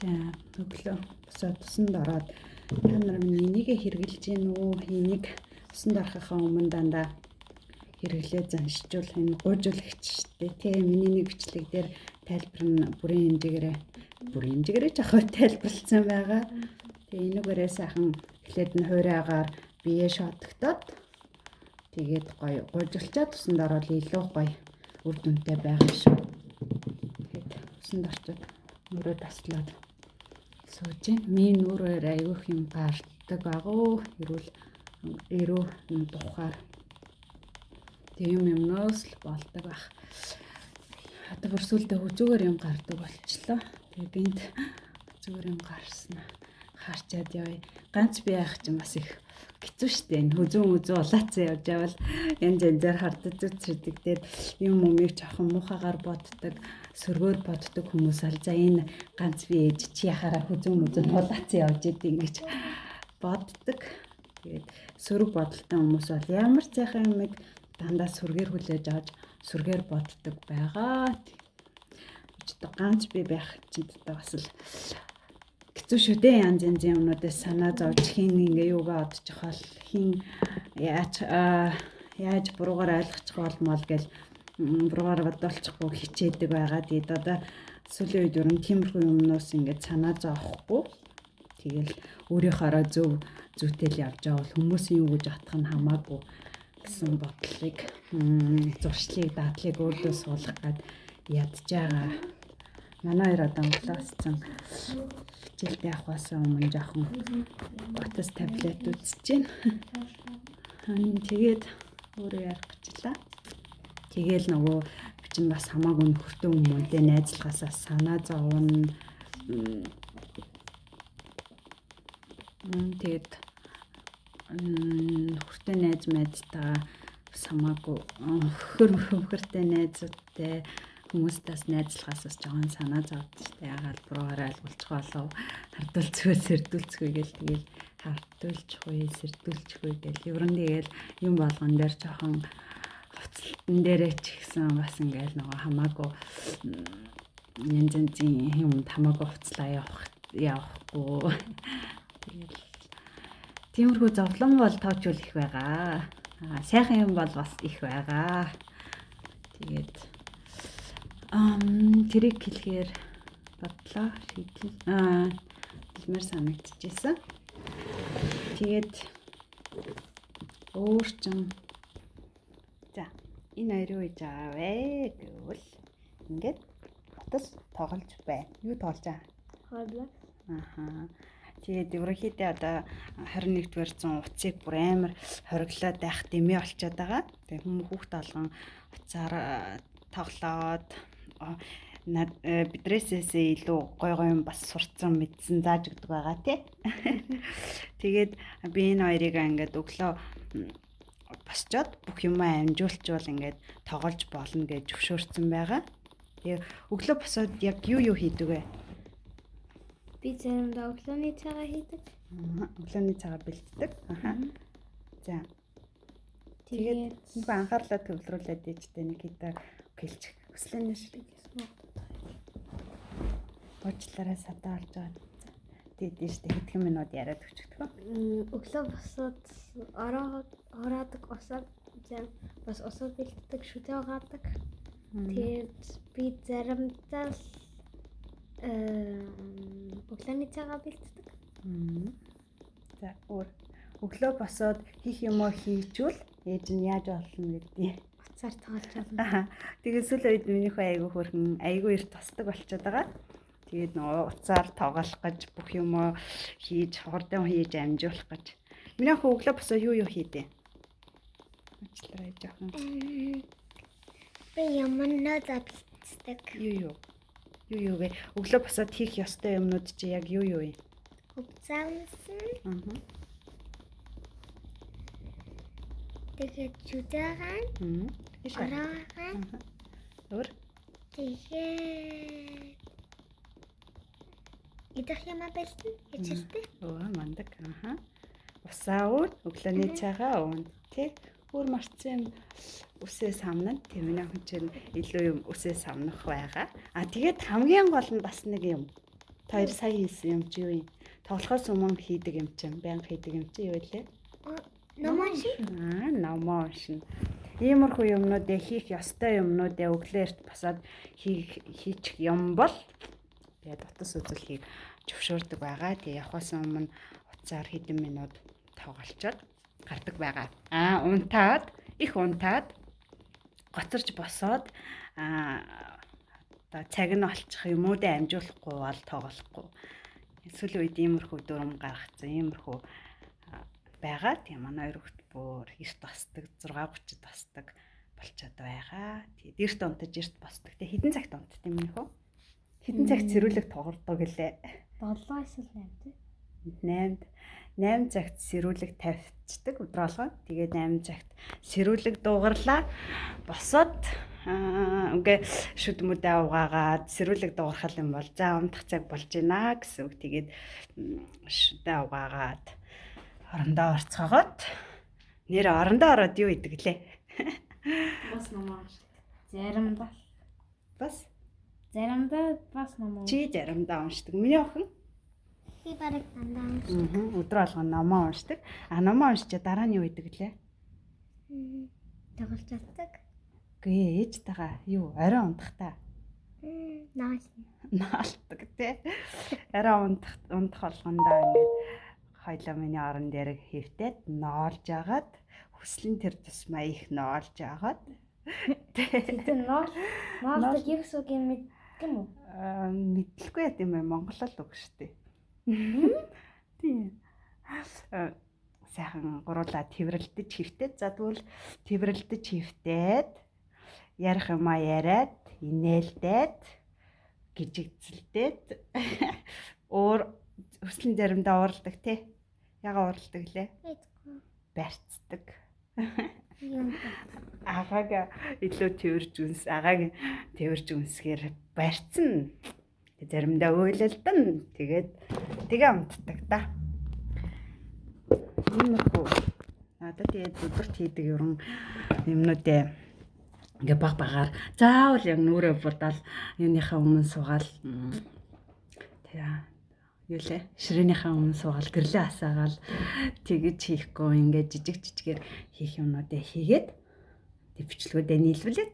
За өглөө босоод усанд ороод та нар минь энийг хэрэгжилж гин үү? Энийг усанд орохын өмнө дандаа хэрэглээ заншчул энэ гуйжуулагч шүү дээ. Тэ миний нэг бичлэг дээр тайлбар нь бүрийн хэмжээгээр жахаа тайлбарлсан байгаа. Тэгээ энүүгээрээ сайхан эхлээд нь хуурайгаар бие шоодогдоод тэгээд гоё гуйжуулчаад усанд ороод илүү гоё үр дүнтэй байгаа шүү. Тэгээд усанд орчод өөрөө таслаад сууж гин. Миний нүрээр аюух юм гардаг агуу эрүү тухаар тэг юмнаас л болдог баг. Одоо бүрсүүлдэ хүзүүгээр юм гардаг болчлоо. Тэгээд энд хүзүүгээр юм гарсан. Харчаад явъя. Ганц би яах чинь бас их хэцүү шттэ. Энэ хүзүү улаацсан явж явал янзаар хардаж үзэрдэг. Тэгээд юм өмийг жоохон муухагаар боддог, сөргөөр боддог хүмүүс аль за энэ ганц би ээж чи яхаараа хүзүү улаацсан явж идэв ингэж боддог. Тэгээд сөрөг бодолтой хүмүүс бол ямар сайхан юмыг дандаа сүргээр хүлээж авч сүргээр боддог байгаа. Өчтө ганц би байх чинь бас л хэцүү шүү дээ. Янз янзын юмнуудаас санаа зовж хин ингээ юугаа одчих бол хин яаж буруугаар ойлгочих болмол гэл буруугаар бодолчихгүй хичээдэг байгаа. Тэгээд одоо сүүлийн үед ер нь тиймэрхүү юмнаас ингээ санаа зовхгүй. Тэгэл өөрийнхоороо зүйтэл явж байгаа бол хүмүүсийн юу гэж атах нь хамаагүй гэсэн бодлыг зуршлыг дадлыг өөрдөө суулгах гээд ядж байгаа. Манай хоёр одоо классцсан хичээлд явахаас өмнө жоохон батас таблет үзэж байна. Тэгээд өөрөө ярих гэжлаа. Тэгээл нөгөө бичин бас хамаагүй нөхөртөө хүмүүнтэй найзлахаасаа санаа зовно. Тэгээд нөхөртэй найз мэдтайгаа самаагүй хөрхөртэй найзуудтай хүмүүстээс найзлахаас жоохон санаа зовдтой ягаад буруугаар ойлгуулчих болов хардуулцгүй сэрдүүлцгүй гэл тэгэл хардуулчихгүй сэрдүүлчихгүй гэл ер нь тэгэл юм болгон дээр жоохон хувцалтан дээрээ ч ихсэн бас ингээл нөгөө хамаагүй янзын юмд хамаагүй хувцлаа явахгүй тэгэл тиймэрхүү зовлон бол тоочвол их байгаа. Сайхан юм бол бас их байгаа. Тэгээд тэрийг хэлэхээр бодлоо хэлмээр санагдчихсэн. Тэгээд өөрчн за энэ хоёр юу хийж байгаа вэ гэвэл ингээд батас тоглож байна. Юу тоглож байгаа? Хойлоо. Тэгээд ерөнхийдөө одоо 21-р зуун утсыг бүр амар хориглоод байх дэмий олцоод байгаа. Тэгээд хүүхд толгон уцаар тоглоод бидрээсээсээ илүү гой юм бас сурцсан мэдсэн зааж өгдөг байгаа тий. Тэгээд би энэ хоёрыг ингээд өглөө босчоод бүх юмаа амжуулчвал ингээд тоглож болно гэж зөвшөөрсөн байгаа. Тэгээд өглөө босоод яг юу хийдэг вэ? Би заримдаа өглөөний цагаа хийдэг. Өглөөний цагаа бэлддэг. За. Тэгээд нэг анхаарлаа төвлөрүүлээд ээжтэй нэг хэдэ хэлчих. Хүслэн нэшрэг гэсэн. Уучлаарай садаа олж байгаа. Тэгээд ээжтэй хэдхэн минут яриад өчгдөг. Өглөө босоод ороодаг усаад бас усаа бэлддэг, шүтээ угаадаг. Тэгээд би заримдаа өглөөний цагаа бэлддэг. За өглөө босоод хийх юмоо хийжүүл ээж нь яаж болно гэдгийг Уцаар тоглож байна. Тэгээд сүүлийн үед минийх айгүй хөрхөн айгүй их тусдаг болчиход байгаа. Тэгээд нөгөө уцаар тоглох гэж бүх юмоо хийж хурдан хийж амжуулах гэж. Минийх өглөө босоод юу хийдэ? Уучлаарай жоохон. Би юмнаа задлцдаг. Юу вэ? Өглөө босоод хийх ёстой юмнууд чи яг юу юм? Хувцаасан. Тэгээд чүдэрэн. Ороохан. Өөр? Тэгээд идэх юм бэлтэн хичээлтэй. Мандаг. Усаа өглөөний цагаа уун. Тэ? Өөр марцсан үсээ самнаа тийм нэг хүн чинь илүү юм үсээ самнах байгаа. Тэгээд хамгийн гол нь бас нэг юм. Та хоёр сая хийсэн юм чи юу юм? Тоглохоос өмнө хийдэг юм чинь, байнга хийдэг юм чи юу вэ? Номоо шиг. Номоо шин. Иймэрхүү юмнуудыг хийх ёстой юмнуудыг өглөөрт басаад хийчих юм бол тэгээд утас үзүүлэхийг зөвшөөрдөг байгаа. Тэгээ явахаас өмнө утсаар хэдэн минут тоглолцоод гардаг байгаа. Их унтаад гоцорч босоод одоо цаг нь олчих юм уу дэ амжуулахгүй бол тоглохгүй. Сүүлийн үед иймэрхүү дүрм гаргацсан. Иймэрхүү байгаа. Тийм манай хоёр хүүхэд бүр эрт босдог, 6:30-д босдог болчиход байгаа. Тэгээд эрт унтаж эрт босдог. Тэг хэдэн цагт унтд юм нөхөө? Хэдэн цагт цэрүүлэг тоглодог гэлээ? 7-8 тий. 8 цагт сэрүүлэг тавьчихдаг өдрөөлгөө. Тэгээд 8 цагт сэрүүлэг дуугарлаа. Босоод үгээ шүд мүдэ угаагаад сэрүүлэг дуугархал юм бол за унтах цаг болж байна гэсэн үг. Тэгээд шүдэ угаагаад орондоо орцгоогоод нэр орондоо ороод юу идэг лээ? Бас номоо уншдаг. Заримдаа бас номоо. Чи заримдаа уншдаг. Миний охин Би бараг дандаа уншдаг. өдөр болгон номоо уншдаг. Номоо уншчаа дараа нь юу идэг лээ? Тоглож чаддаг. Гээ ээжтэйгээ юу орой унтахтаа наалдаг тий. Орой унтах болгондоо ингээд хоёлаа миний орон дээр хөвтөд ноолж агаад хүслэн тэр тусмаа их ноолж агаад тэгээд ноолдог юу гэсэн үг юм мэддэг юм уу? Мэдлгүй яа тийм ээ монголол үг шүү дээ. Тийм. Сайхан гуруулаа тэрвэрлдэж хөвтөд за тэгвэл тэрвэрлдэж хөвтөд ярих юмаа яриад инээлдээд гжигцэлдээд өслөн заримдаа уурладаг тий. Яга уурладаг лээ? Барьцдаг. Агааг илүү агааг тэрвэрж үнсгээр барьцна. Заримдаа өөлөлдөн тэгээ унтдаг та. Иймэрхүү надад тэгээд өдөрт хийдэг юмнуудээ ингээ багаар заавал яг нүрээ будал юуныхаа өмнө суугаал юу лээ ширээнийхээ өмнө суугаал гэрлээ асаагаал тэгэж хийхгүй ингээ жижигээр хийх юмнуудыг хийгээд тэг бичлэгүүдээ нийлүүлээд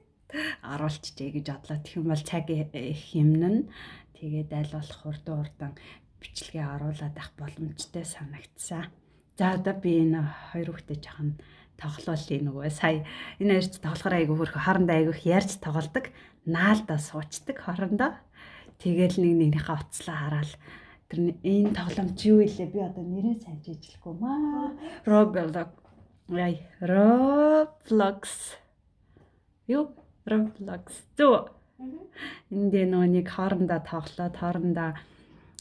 оруулчихъя гэж бодлоо. Тэгэх юм бол цаг их юмн нь тэгээд аль болох хурдан бичлэгээ оруулаад авах боломжтой санагдсан. За одоо би энэ хоёр хүүхдээ жоохон тоглоулъя нөгөө сая энэ хоёрт тоглохоор айгүй хөрх хоорондоо айгүй ярьж тоглодог. Наалдаа суучдаг хоорондоо. Тэгээл нэгнийхээ уцлаа хараад тэр энэ тоглоомч юу илээ би одоо нэрээ санаж ижлэхгүй маа. Roblox. Зөө. Энд нөгөө нэг хоорондоо тоглоод хоорондоо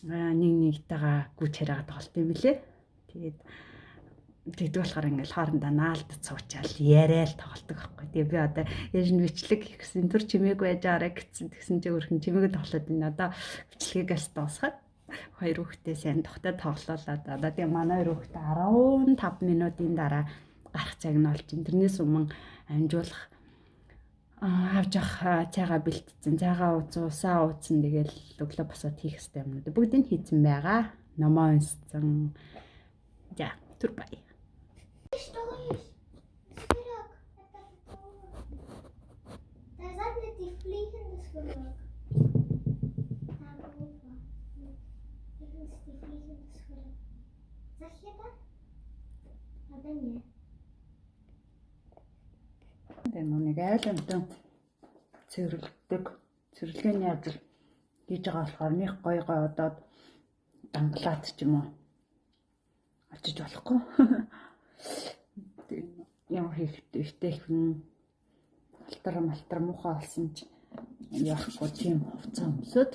нэгнийгтэйгээ гүйж хараад тоглолт юм лээ. Тэгээд тэгдэг болохоор ингээл хоорондоо наалдад суучаал яриад тоглолдог байхгүй. Тэгээ би одоо яаж бичлэг гэсэн түр чимээгүй байж арай гэсэн чи өөрхөн чимээгүй тоглоод байна. Одоо бичлэгээс дуусгаад хоёр хүүхдээ сайн тогтоод тоглоулаад одоо тэгээ манай хоёр хүүхдээ 15 минутын дараа гарах цаг нь болж ин тэрнээс өмнө амжуулах авч явах цайгаа бэлтцэн, цайгаа усаа ууцсан тэгэл өглөө босоод хийх хэрэгтэй юмнууд бүгдийг хийсэн байгаа. Номоо унссан. За, түр бай. Что есть? Свирок. Da sind nicht die Fliegen des Swirok. Hier ist die Fliegen des Swirok. Sag ich da? Aber не. Нэг айл амтан цэвэрлэгээний ажил хийж байгаа болохоор нэг гой одоод данглаад ч юм уу очиж болохгүй. Яа хийхтэй хүн алтар муухай олсон ч яахгүй тийм хувцас өмсөд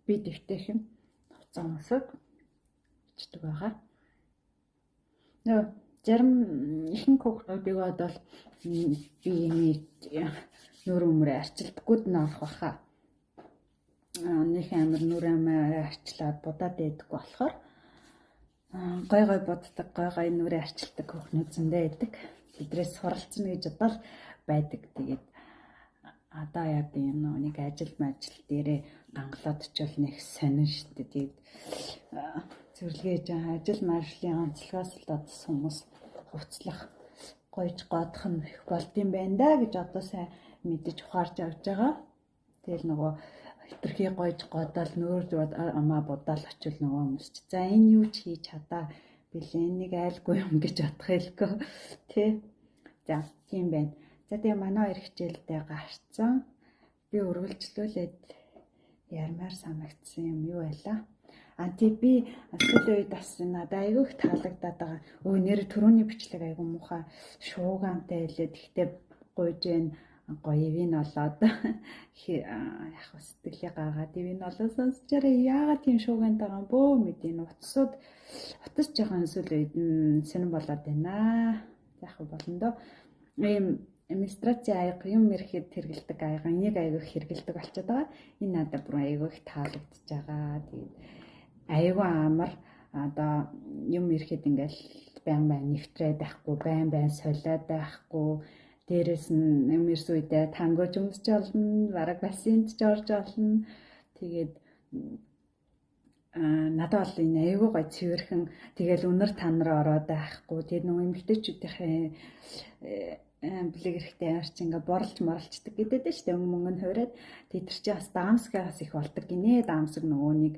би дэвтэйх юм хувцас өмсөд бичдэг байгаа. Зарим ихэнх хүүхдүүдийг бодвол биений нүр өмрөө арчилдаггүйд нь авах баха. Нэг амир нүр амир арчлаад будаад байдаг болохоор гой буддаг, гой нүрээ арчилдаг хүүхнүүд зөндөө байдаг. Тэдрээс суралцна гэж бодвол байдаг. Тэгээд одоо яг юм нэг ажил дээрээ гангалаад очивол нэг сонин шүү дээ. Тэгээд зөвлөгөөж ажил маршлын онцлогоос л одос хүмүүс хувцлах гойж годох нь их болдсон байна да гэж одоо сайн мэдэж ухаарч авч байгаа. Тэгэл нөгөө хитрхи гойж годоод нөөр амаа будаал очил нөгөө хүмүүс чи за энэ юу ч хийж чадаа билээ нэг айлгүй юм гэж бодох хэлгүй тий. За тийм байна. За тэгээ манай хоёр хичээлдээ гарцсан. Би үргэлжлүүлээд ярмаар санагдсан юм юу байла? Тий би сүүлийн үед бас надад айгүй их таалагдаад байгаа. Нэр түрүүний бичлэг айгүй муухай шуугантай хэлээд ихтэй гуйж байна. Гоё ивэн олоод яг сэтгэлээ гаргаад ивэн олоод сонсчаараа яагаад тийм шуугантай байгаа юм бөө мэдээ утсууд утас жоохон сүүлийн үед сонирн болоод байна. Яг болно доо. Ийм администрацийн аяга юм ирэхэд хэрэгэлдэг аяга энийг аягүй хэрэгэлдэг болчиход байгаа. Энэ надад бүр аягүй их таалагдчихж байгаа. Тэгээд аягүй амар одоо юм ирэхэд ингээл байн нэвтрээд байхгүй, байн солиод байхгүй. Дээрээс нь юм ирс үедээ тангож өмсч олно, бараг бассейнд ч орж олно. Тэгээд надад бол энэ аягүй гой цэвэрхэн тэгэл өнөр тан руу ороод байхгүй. Тэгээд нөгөө эмэгтэйчүүдийн блэг эрэхтэй ямар ч ингээ борлж моралцдаг гэдэг дээ шүү дээ. Мөнгө нь хуураад тэр чинь бас даамсгаас их болдог гинэ. Даамсаг нөгөө нэг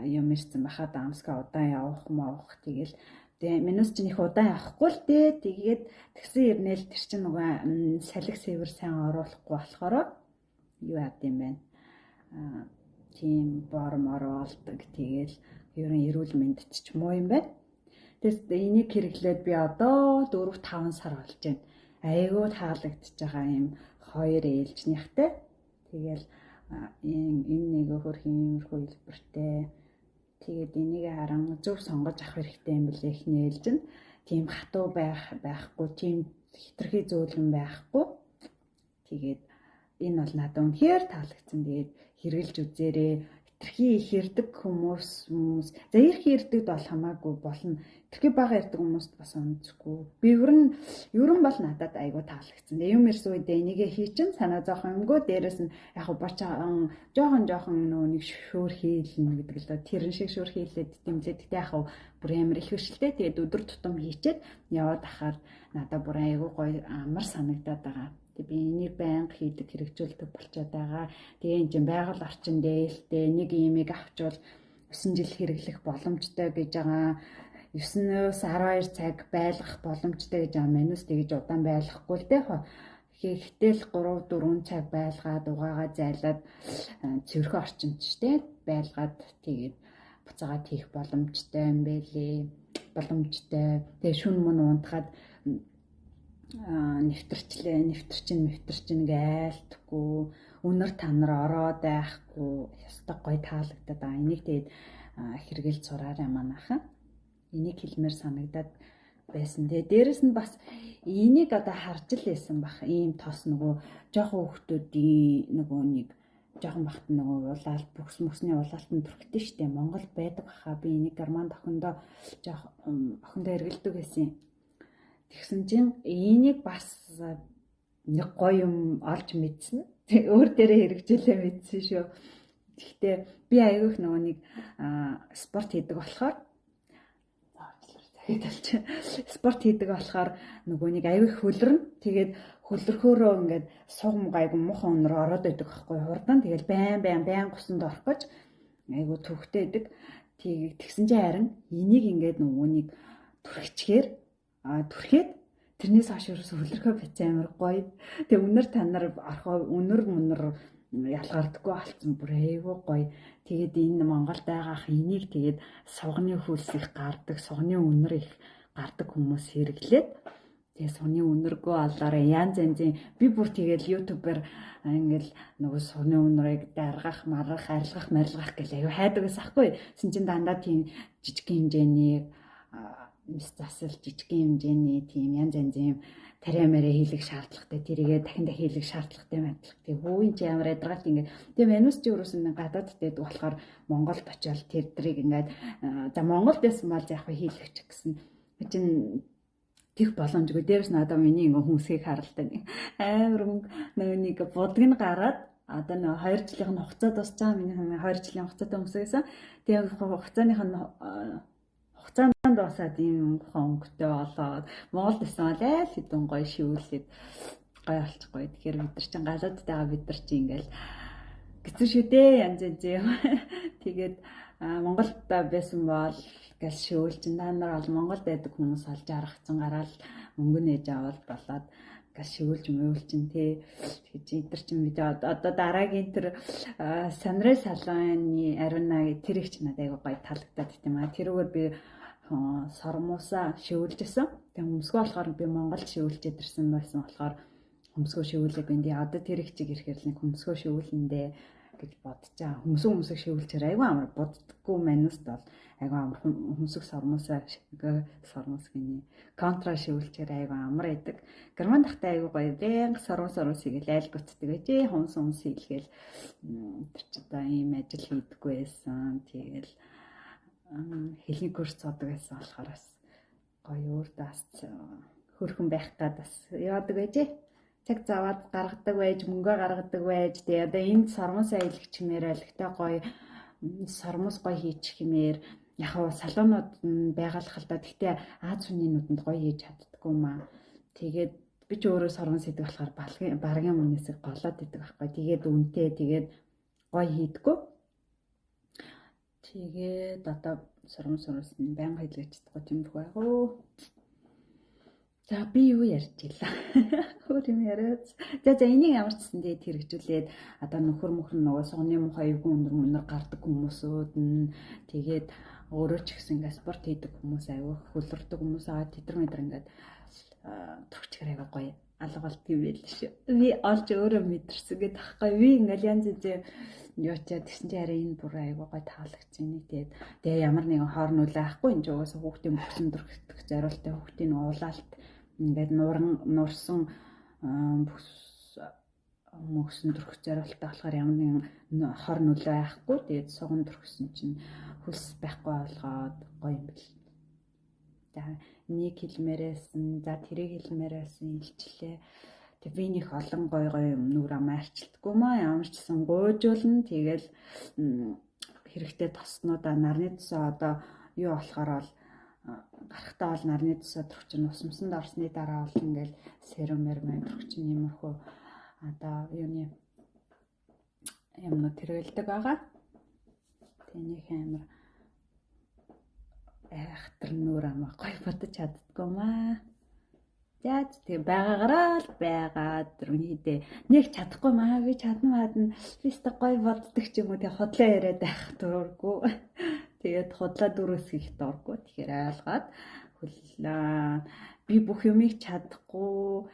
юм ирсэн баха даамсгаа удаан явах мавах тэгэл тэгээ минус чинь их удаан явахгүй л дээ. Тэгээд тэгсэн ирнэл тэр чинь нөгөө салхи сэвэр сайн оруулахгүй болохоор юу яд юм бэ? Тийм бормор болдог. Тэгэл ерөн эрүүл мэндэд ч муу юм байна. Тэгээс энийг хэрэглээд би одоо 4-5 сар болж байна. Айгүй таалагдчихж байгаа юм хоёр ээлжнийхтэй. Тэгэл энэ нэг хөрхийн иймэрхүү хэлбэртэй. Тэгээд энийг харан зөв сонгож авах хэрэгтэй юм билээ ихний ээлж нь. Тийм хатуу байхгүй, тийм хитрхи зөөлгөн байхгүй. Тэгээд энэ бол надад үнэхээр таалагдсан. Тэгээд хэрэгжилж үзээрэй. Хитрхи их ирдэг хүмүүс за их ирдэг бол хамаагүй болно. Хитрхи бага ирдэг хүмүүст бас онцгүй. Би ерөн бол надад айгүй таалагдсан. Юм ирсэн үедээ энийгээ хийчин санаа зовхон юмгүй. Дээрэс нь яг бач жоохон нөө нэг шүүр хийлнэ гэдэг л тэрэн шиг шүүр хийлээд дэмлээд тэгтээ яг бүр амар их хөшөлтэй. Тэгээд өдөр тутам хийчихэд яваад ахаар надад бүр айгүй гоё амар санагдаад байгаа. Би энийг байнга хийдэг хэрэгжүүлдэг болчиход байгаа. Тэгээ энэ чинь байгаль орчин дээлтэй нэг имийг авчвал 9 жил хэрэглэх боломжтой гэж байгаа. 9-өөс 12 цаг байлгах боломжтой гэж байгаа. Манус тэгж удаан байлгахгүй л дээ. Гэтэл 3-4 цаг байлгаад угаагаа зайлаад цэвэрхэн орчинд штэ байлгаад тэгээд буцаагаад хийх боломжтой юм бэлээ. Боломжтой. Тэгээ шүн мөн унтахад нэвтэрчин айлтгүй өнөр танаар ороод байхгүй ястаа гоё таалагдаад байгаа. Энийг тэгээд хэрэгэлж сураарай манайхан. Энийг хэлмээр санагдаад байсан. Тэгээ дээрэс нь бас энийг одоо харж л байсан бах. Ийм тос нөгөө жоохон хүүхдүүдийн нөгөө нэг жоохон бахт нөгөө улаалт бүхс мөсний улаалтанд бүрхтэй штэ. Монгол байдаг баха. Би энийг германд охиндоо хэрэгэлдэг байсан. Тэгсэн чинь энийг бас нэг гоё юм олж мэдсэн. Өөр дээрээ хэрэгжүүлээ мэдсэн шүү. Гэхдээ би аягүйх нөгөө нэг спорт хийдэг болохоор спорт хийдэг болохоор нөгөө нэг аягүйх хөлрөн. Тэгээд хөлрөхөөрөө ингээд сугам гайгүй муухай өнөр ороод байдаг байхгүй хурдан. Тэгээд байн гусанд орох гэж айгүй төвхтэй байдаг. Тэгсэн чинь харин энийг ингээд нөгөө нэг түрхчихээр түрхээд тэрнээс хойш хөлрөхөө бич амар гоё. Тэгээ өнөр танаар орхоо өнөр ялгаардаггүй болсон бүр айгүй гоё. Тэгээд энэ Монголд байгаах энийг тэгээд сугны хөлс их гардаг, сугны өнөр их гардаг хүмүүс хэрэглээд тэгээ сугны өнөргөө алаараа янз янзын би бүр тэгээд ютубер ингээл нөгөө сугны өнөрийг даргах, арилгах гэл аюу хайдаг гэсэн аахгүй. Син чин дандаа тийм жижиг хэмжээний засал жижиг хэмжээний тийм янз янзын тариамаараа хийлэх шаардлагатай тэрийгээ дахин хийлэх шаардлагатай байдаг. Тэгээ хөөе чи ямар ядаргаал ингээд тэгээ манус чи юусэн гадаад дэд болохоор Монголд очиод тэр дрийг ингээд за Монголд байсан бол яг хийлэх ч гэсэн чин Тех боломжгүй. Дээрс нь одоо миний ингээ хүнсгийг харалтай нэг амар нөгөө нэг будаг нь гараад одоо нөгөө 2 жилийн хугацаа дуусч байгаа. Миний 2 жилийн хугацаатай өмсөйсэн. Тэгээ хугацааных нь хугацаанд дуусаад ийм өнгөтэй болоод Монголд исэн бол аль хэдэн гоё шивүүлээд гоё болчихгүй. Тэгэхээр бид нар чинь галуудтайгаа бид нар чинь ингээл хэцүү шүү дээ янз янз юм. Тэгээд Монголд байсан бол гэл шивүүл чин та нар бол Монголд байдаг хүмүүс олж аргацсан гараал мөнгө нээж аваад болоод гэл шивүүлж мөвүүлчин тий. Тэгэж эдгэр чин бид одоо дараагийн тэр Санрэ салааны ариуна тэр их ч надад айгуу гоё таалагдаад тийм аа. Тэрүүгээр би сормуусаа шивүүлжсэн. Тэгээ өмсгөө болохоор би Монголд шивүүлчихэд ирсэн байсан болохоор хөмсгөө шивүүлээ бинди одоо тэр их чиг ирэхээр нэг хөмсгөө шивүүлэндээ гэж бодчихаа. Хөмсөг шивүүлчээр айгүй амар боддггүй мануст бол айгүй амар хөмсөг сормуусаа гинэ контра шивүүлчээр айгүй амар идэг. Герман дахтай айгүй гоё бэнг сормуус хийгээл айлгуцдаг байжээ. Хумс хийлгээл тэр ч одоо ийм ажил хийдэггүй байсан. Тэгэл хэлний курс цаадаг байсан болохоор бас гоё өөр даас хөрхөн байх гад бас яадаг байжээ. Цаг заваад гаргадаг байж, мөнгө гаргадаг байж. Тэгээ одоо энд сормус аялагч хэмээр айлгтай гоё сормус гоё хийчих хэмээр яг салуунууд байгалах л да. Гэхдээ Аз хүний нүдэнд гоё хийж чаддаггүй маа. Тэгээд би ч өөрөө сормус хийдэг болохоор баргийн үнээсээ голоод идэг байхгүй. Тэгээд үнэтэй тэгээд гоё хийдэггүй. Тэгээд одоо сормус нь байнга хийлгэж чадахгүй тиймэрхүү айгуу. За би юу ярьж илаа. Өөр юм яриац. За энийг ямар ч гэсэн тэгээд хэрэгжүүлээд одоо нөхөр нөгөө согны мухай айгүй өндөр гардаг хүмүүсүүд нь тэгээд өөрөө ч гэсэн ингээд спорт хийдэг хүмүүс айгүй хөлөрдөг хүмүүс аа тэдэр мэдэр ингээд төрчгөр айгүй гоё алга болт юм байл шүү. Би олж өөрөө мэдэрсэн гэдэг тахгүй. Би ингээд янз янз яачаа тэгсэн чинь арай энэ бүр айгүй гоё таалагдчихэв. Тэгээд ямар нэгэн хоор нүлээ ахгүй энэ угаасаа хүүхдийн бүхсэн дөрөх зориултай хүүхдийн уулаалт ингээд нуурсан мөсөн дөрөх зориултаа болохоор ямар нэгэн хор нөлөө байхгүй. Тэгээд суган дөрөхсөн чинь хөлс байхгүй болгоод гоё юм бэл. За нэг хэлмээрээсэн, за тэрэг хэлмээрээсэн илчлээ. Тэг би нэг олон гоё юмнуур амаарчилдаггүй маа. Ямар ч гэсэн гуйжуулна. Тэгэл хэрэгтэй тоснуудаа нарны тусаа одоо юу болохоор бол гарахтаа бол нарны тусаа төрчин усмсанд орсны дараа бол ингээл серумэр төрчин иймэрхүү одоо юуны юмнууд тэргэлдэг байгаа. Тэнийг амар айхтар нүур амаа гоё бодож чаддгүй маа. За тэгээ байгаагаараа л байгаад түрүүнийдээ нэг чадахгүй маа би чадна би өстө гоё боддог ч юм уу тэгээ хотлоо яриад байх дурггүй. Тэгээд худлаа дөрөс хийх дурггүй. Тэгэхээр айлгаад би бүх юмыг чадахгүй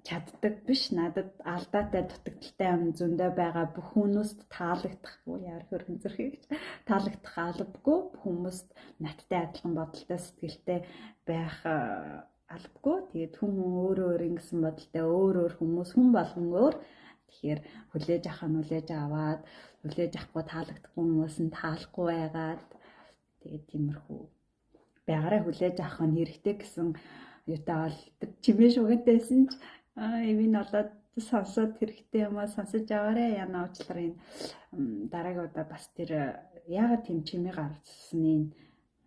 чаддаг биш. Надад алдаатай дутагдaltaй юм зөндөө байгаа. Бүх хүмүүст таалагдахгүй яар хөрхөн зэрхийгч таалагдах албагүй. Хүмүүст надтай адилхан бодолтой сэтгэлтэй байх албагүй. Тэгээд хүн өөр ингэсэн бодолтой өөр хүмүүс хүн болгон өөр. Тэгэхээр хүлээж аваад хүлээж авахгүй таалагдахгүй хүмүүс нь таалахгүй байгаад тэгээд тиймэрхүү байгаараа хүлээж авах нь хэрэгтэй гэсэн юутай бол чимээ шугатайсэн ч эвийн болоод сонсоод хэрэгтэй юм аа сонсож аваарэ яна уучлаарай дараагийн удаа бас тэр яагаад тийм чимээ гаргацсныг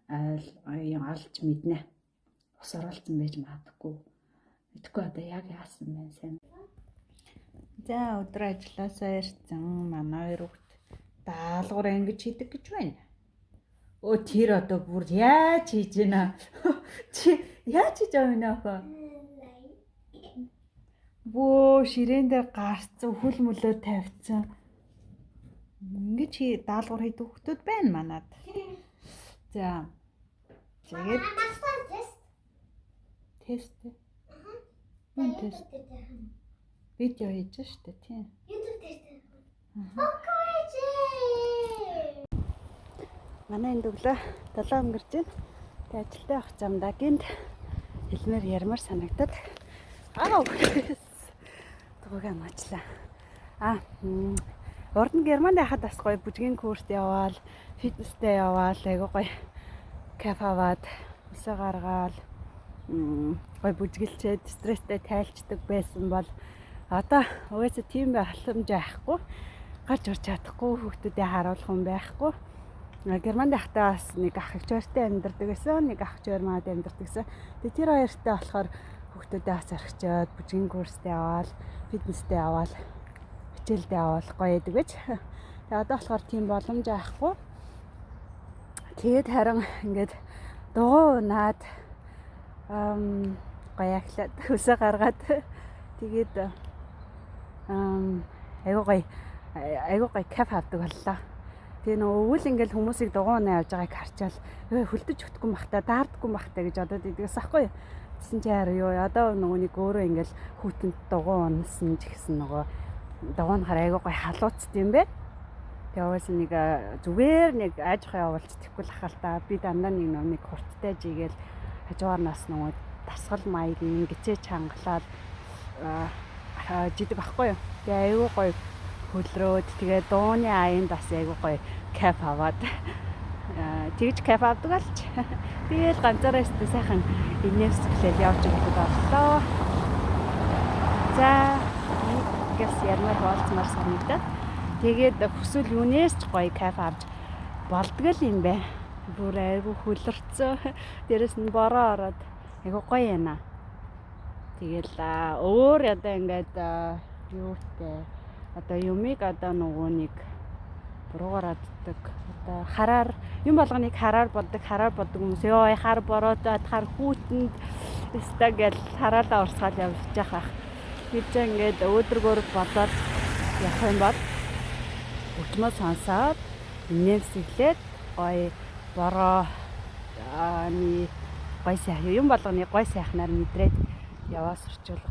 олж мэднэ. Ус оролцсон байж магадгүй. Мэдгүй одоо яг яасан бэ сайн. За өдөр ажилласаа ирсэн манай хоёр хүүхд даалгавар ангиж хийдэг гэж байна. Тэр одоо бүр яаж хийж байна? Чи яаж хийж байгаа юм аа? Бөө ширээн дээр гарцсан хөл мөлөө тавьсан. Ингэж даалгавар хийдэг хүүхдүүд байна манад. За. Тэгээд тест. Тест. Видео хийж штэ тийм. YouTube тест. Манай энэ өглөө 7 өнгөрч байна. Тэг ажилдаа авах замдаа гинт хэлмээр ярмаар санагдаад. Туг амаачлаа. Урд нь Германд байхад бас гоё бүжгийн курст яваал, фитнестэй яваал, айгу гоё кафе аваад, өсөө гаргаал. гой бүжгэлчээд стресстэй тайлцдаг байсан бол одоо угаасаа тийм боломж байхгүй. Гарч урч чадахгүй, хүүхдүүдэд харуулах хүн байхгүй. Германд байхдаа бас нэг ах эгчээртэй амьдардаг гэсэн, нэг ах эгчээр маад амьдардаг гэсэн. Тэгээ тэр хоёртой болохоор хүүхдүүдэд бас орхичоод бүжгийн курстэй аваад, фитнестэй аваад, хичээлдээ аваад гоё яадаг гэж. Тэгээ одоо болохоор тийм боломж байхгүй. Тэгээд харин ингээд дугуй наад гоё ахлаад хөсөө гаргаад тэгээд айгуу гоё кафе авдаг боллоо. Тэгээ нөгөө өвөл ингээл хүмүүсийг дугуй унаа явж байгааг харчаал хөлдөж хөтгөн бахта даардггүй бахта гэж одоод идэгс ахгүй. Тэсэн чи хараа юу одоо нөгөө нэг өөрөө ингээл хүүтэнд дугуй унсан ч гэсэн нөгөө дугуй нахаар айгуу гоё халууцд юм бэ. Тэгээ угаасаа нэг зүгээр нэг аажихаа явуулж тэхгүй л ахал та би дандаа нэг хурдтай жигээл хажуугаар нас нөгөө тасгал маягийн гिचээ чангалаад жидэг ахгүй юу. Тэгээ айгуу гоё хөлрөөд тэгээ дууны аянд бас айгуу гоё кафе аваад тэгж кафе авдаг алч. Тэгээд ганцаараа өстө сайхан инээсгэлэл явж ирдэг боллоо. За гэс ярмаар болцмаар санагдаад тэгээд хүсвэл юунээс ч гоё кафе авч болдгол юм бэ. Бүр айгуу хөлөрцөө. Дээрэс нь бороо ороод айгуу гоё яана. Тэгэл өөр одоо ингээд юутэй одоо юмыг одоо нөгөө нэг буруугаар аддаг одоо хараар юм болгоныг хараар боддог хүмүүс ёо хар бороод хар хүүтэнд өста гэл хараалаа урсгаал явж байгаа. Тэр чинь ингээд өөдрөгөр бодоод явах юм бол өчмөө сонсоод нэмсэглээд гоё бороо гоё сайхан юм болгоны гоё сайхнаар мэдрээд яваас орчвол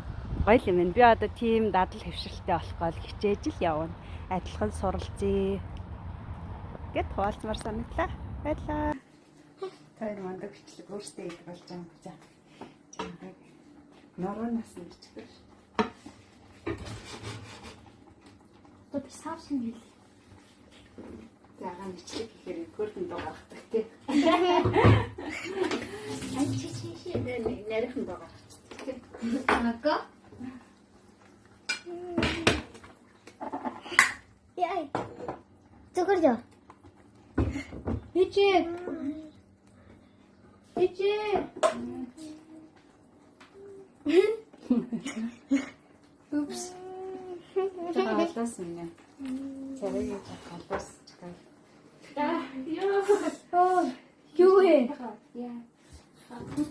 гоё юм байна. Би одоо тийм дадал хөвшилтэй болох гол хичээж л явна. Адилхан суралцъя гэд хуваалцмаар санагдлаа. Баярлалаа. Тэр манд бичлэг өөртөө их болж байгаа юм байна. Чамайг нороноос нь бичдэг шүү. Одоо би савсан хэл. Яагаад бичлэг гэхээр көрдөн дугаардаг тий. Ай чи Нэрхэн дугаар. Ага. Яй. Зүгэрдөө. Ичээ. Упс. Халаас нэ. Царайг халаас чагаа. Юу вэ? Яа. Хатуу.